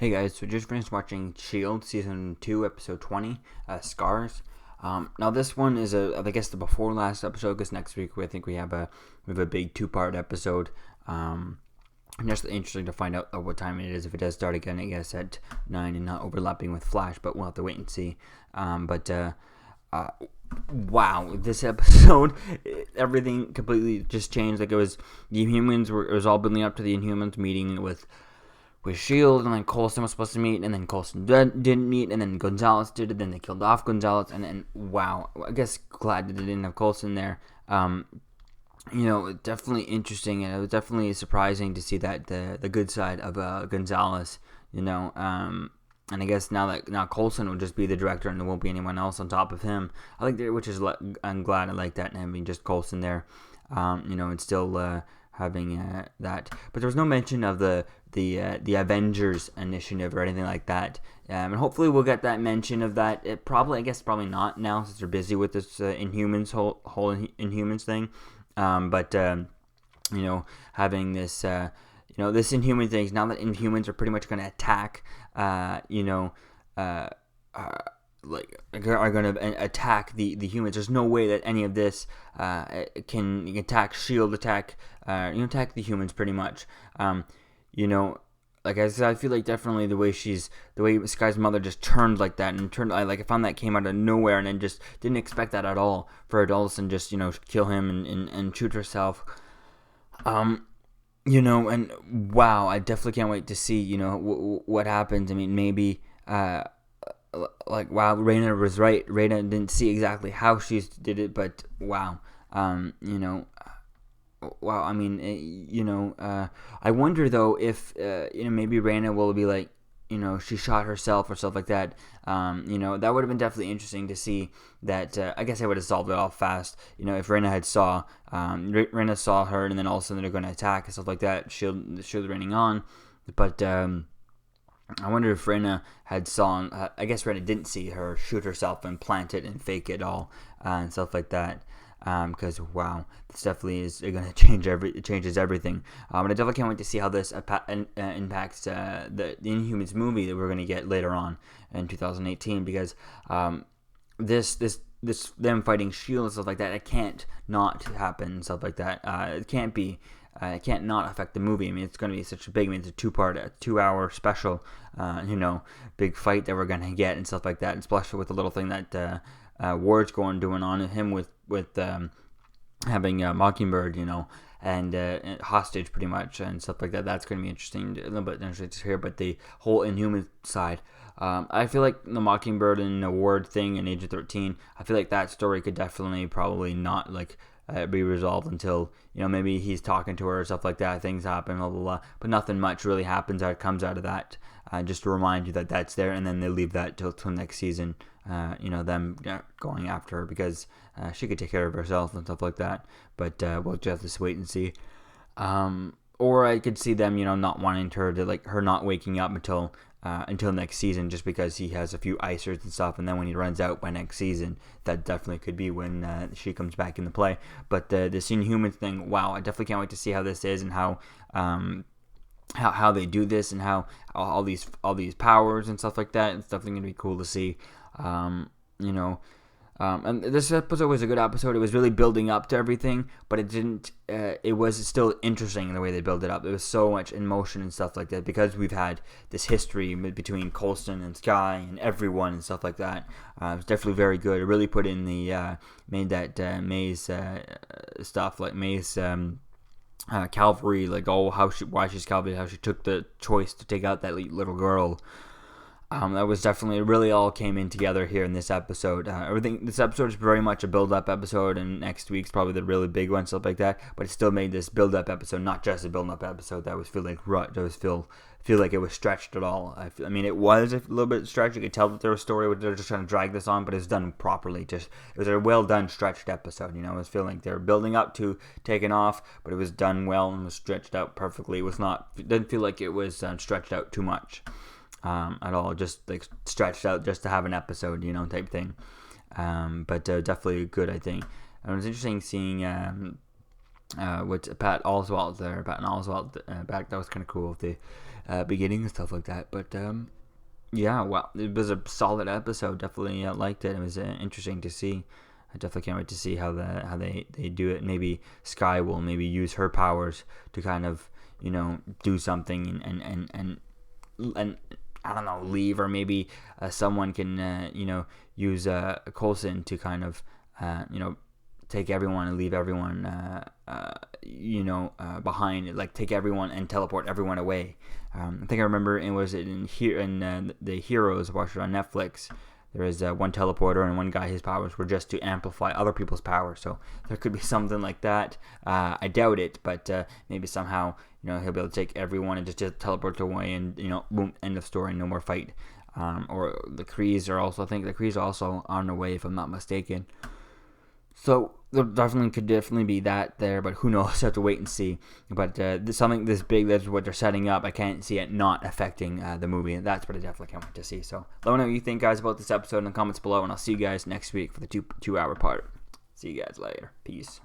Hey guys, so just finished watching S.H.I.E.L.D. Season 2, Episode 20, Scars. Now this one is I guess the before last episode, because next week I think we have a big two-part episode. Just interesting to find out what time it is, if it does start again, I guess at 9 and not overlapping with Flash, but we'll have to wait and see. Wow, this episode, everything completely just changed. Like, it was it was all building up to the Inhumans meeting with S.H.I.E.L.D, and then Coulson was supposed to meet, and then Coulson didn't meet, and then Gonzalez did it, then they killed off Gonzalez, and then, wow, I guess glad that they didn't have Coulson there. Definitely interesting, and it was definitely surprising to see that the good side of Gonzalez, and I guess now Coulson will just be the director, and there won't be anyone else on top of him. I'm glad I like that, and having just Coulson there, and still having that, but there was no mention of the Avengers initiative or anything like that, and hopefully we'll get that mention of that. Probably not now, since they're busy with this Inhumans whole Inhumans thing, having this this Inhuman things, now that Inhumans are pretty much going to attack are going to attack the humans. There's no way that any of this can attack S.H.I.E.L.D, attack the humans pretty much. Like I said, I feel like definitely the way Sky's mother just turned like that, and I found that came out of nowhere, and then just didn't expect that at all, for her to all of a sudden just kill him and shoot herself. And wow, I definitely can't wait to see what happens. I mean, maybe wow, Raina was right. Raina didn't see exactly how she did it, but wow, wow. I mean, I wonder though if maybe Raina will be like, she shot herself or stuff like that. That would have been definitely interesting to see. That I guess I would have solved it all fast. If Raina had Raina saw her, and then all of a sudden they're going to attack and stuff like that. Shield raining on, but I wonder if Raina had saw. I guess Raina didn't see her shoot herself and plant it and fake it all and stuff like that. Because wow, this definitely is going to changes everything. But I definitely can't wait to see how this impacts the Inhumans movie that we're going to get later on in 2018. Because this them fighting S.H.I.E.L.D and stuff like that, it can't not happen and stuff like that. It can't be. It can't not affect the movie. I mean, it's going to be such a big. I mean, it's a 2-hour special. Big fight that we're going to get and stuff like that. And especially with the little thing that Ward's doing on him with having Mockingbird, and hostage pretty much and stuff like that. That's going to be interesting, a little bit interesting to hear. But the whole Inhuman side, I feel like the Mockingbird and the Ward thing in Agent 13, I feel like that story could definitely probably not be resolved until maybe he's talking to her or stuff like that. Things happen, blah blah blah, but nothing much really happens that comes out of that. Just to remind you that that's there, and then they leave that till next season. Them going after her because she could take care of herself and stuff like that. But we'll just have to wait and see. Or I could see them, not wanting her to her not waking up until next season, just because he has a few icers and stuff, and then when he runs out by next season, that definitely could be when she comes back into play. But this Inhumans thing, wow, I definitely can't wait to see how this is and how they do this and how all these powers and stuff like that. It's definitely gonna be cool to see. And this episode was a good episode. It was really building up to everything, but it didn't. It was still interesting in the way they built it up. There was so much emotion and stuff like that because we've had this history between Coulson and Sky and everyone and stuff like that. It was definitely very good. It really put in the made that May's stuff, like May's Calvary, why she's Calvary, how she took the choice to take out that little girl. That was definitely, really all came in together here in this episode. This episode is very much a build-up episode, and next week's probably the really big one, stuff like that. But it still made this build-up episode not just a build-up episode that was feel like it was stretched at all. I mean, it was a little bit stretched. You could tell that there was a story where they're just trying to drag this on, but it was done properly. It was a well-done, stretched episode. It was feeling like they were building up to taking off, but it was done well and was stretched out perfectly. It didn't feel like it was stretched out too much. At all, just stretched out just to have an episode, type thing. But definitely good, I think. And it was interesting seeing with Pat Oswalt there, Pat and Oswalt back. That was kind of cool at the beginning and stuff like that. But yeah, well, it was a solid episode. Definitely liked it. It was interesting to see. I definitely can't wait to see how they do it. Maybe Sky will maybe use her powers to kind of do something and I don't know, leave, or maybe someone can use Coulson to kind of take everyone and leave everyone behind, like take everyone and teleport everyone away. I think I remember it was in the Heroes, watched it on Netflix. There is one teleporter and one guy, his powers were just to amplify other people's powers. So there could be something like that. I doubt it, but maybe somehow he'll be able to take everyone and just teleport away, and boom, end of story, no more fight. Or the Krees are also, I think the Krees are also on the way, if I'm not mistaken. So there could definitely be that there, but who knows? I have to wait and see. But something this big, that's what they're setting up. I can't see it not affecting the movie, and that's what I definitely can't wait to see. So let me know what you think, guys, about this episode in the comments below, and I'll see you guys next week for the 2 hour part. See you guys later. Peace.